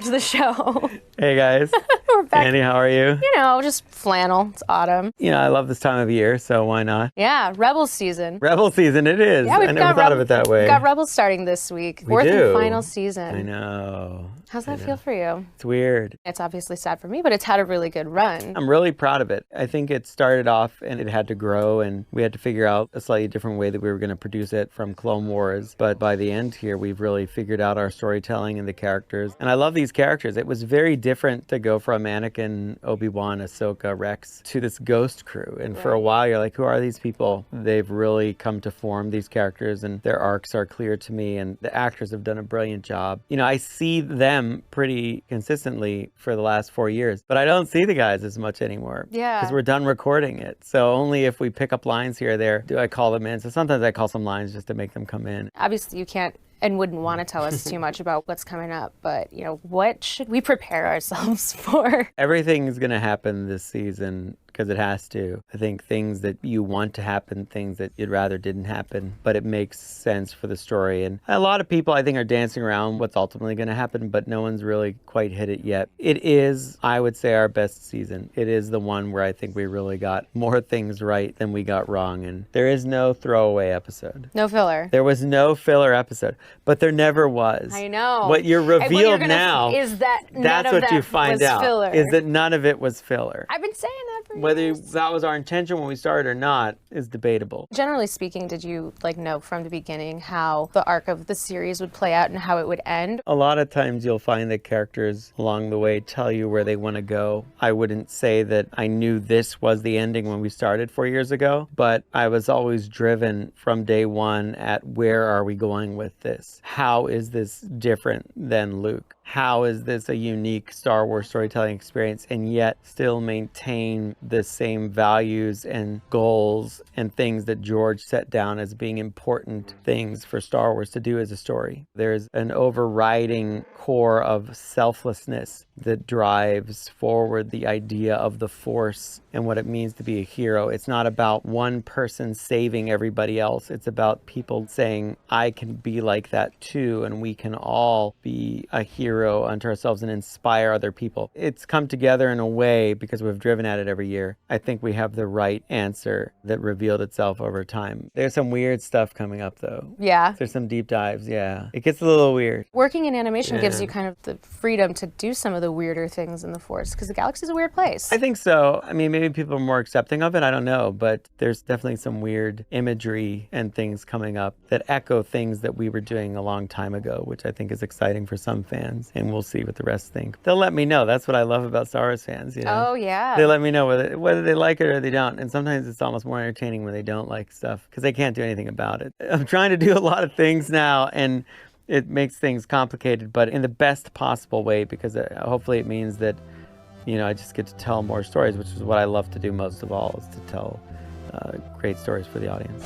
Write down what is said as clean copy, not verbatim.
to the show. Hey guys. We're back. Andy, how are you? You know, just flannel. It's autumn. You know, I love this time of year, so why not? Yeah, Rebels season. Rebel season it is. Yeah, I never thought of it that way. We've got Rebels starting this week. Fourth and final season. I know. How's that feel for you? It's weird. It's obviously sad for me, but it's had a really good run. I'm really proud of it. I think it started off and it had to grow, and we had to figure out a slightly different way that we were going to produce it from Clone Wars. But by the end here, we've really figured out our storytelling and the characters. And I love these characters. It was very different to go from Anakin, Obi-Wan, Ahsoka, Rex to this ghost crew. And for a while, you're like, who are these people? They've really come to form, these characters, and their arcs are clear to me. And the actors have done a brilliant job. You know, I see them pretty consistently for the last 4 years, but I don't see the guys as much anymore. Yeah. Because we're done recording it. So only if we pick up lines here or there do I call them in. So sometimes I call some lines just to make them come in. Obviously, you can't and wouldn't want to tell us too much about what's coming up, but, you know, what should we prepare ourselves for? Everything's going to happen this season because it has to. I think things that you want to happen, things that you'd rather didn't happen, but it makes sense for the story. And a lot of people, I think, are dancing around what's ultimately going to happen, but no one's really quite hit it yet. It is, I would say, our best season. It is the one where I think we really got more things right than we got wrong. And there is no throwaway episode. No filler. There was no filler episode, but there never was. I know. What you're revealed now is that that's what you find out filler. is that none of it was filler. I've been saying that for Whether years. that was our intention when we started or not is debatable. Generally speaking, did you know from the beginning how the arc of the series would play out and how it would end? A lot of times you'll find that characters along the way tell you where they want to go. I wouldn't say that I knew this was the ending when we started 4 years ago, but I was always driven from day one at where are we going with this? How is this different than Luke? How is this a unique Star Wars storytelling experience and yet still maintain the same values and goals and things that George set down as being important things for Star Wars to do as a story? There's an overriding core of selflessness that drives forward the idea of the Force and what it means to be a hero. It's not about one person saving everybody else. It's about people saying, I can be like that too, and we can all be a hero unto ourselves and inspire other people. It's come together in a way because we've driven at it every year. I think we have the right answer that revealed itself over time. There's some weird stuff coming up though. Yeah. There's some deep dives, yeah. It gets a little weird. Working in animation gives you kind of the freedom to do some of the weirder things in the Force because the galaxy's a weird place. I think so. I mean, maybe people are more accepting of it. I don't know. But there's definitely some weird imagery and things coming up that echo things that we were doing a long time ago, which I think is exciting for some fans. And we'll see what the rest think. They'll let me know. That's what I love about Star Wars fans. You know? Oh, yeah. They let me know whether they like it or they don't. And sometimes it's almost more entertaining when they don't like stuff because they can't do anything about it. I'm trying to do a lot of things now, and it makes things complicated, but in the best possible way, because hopefully it means that, you know, I just get to tell more stories, which is what I love to do most of all, is to tell great stories for the audience.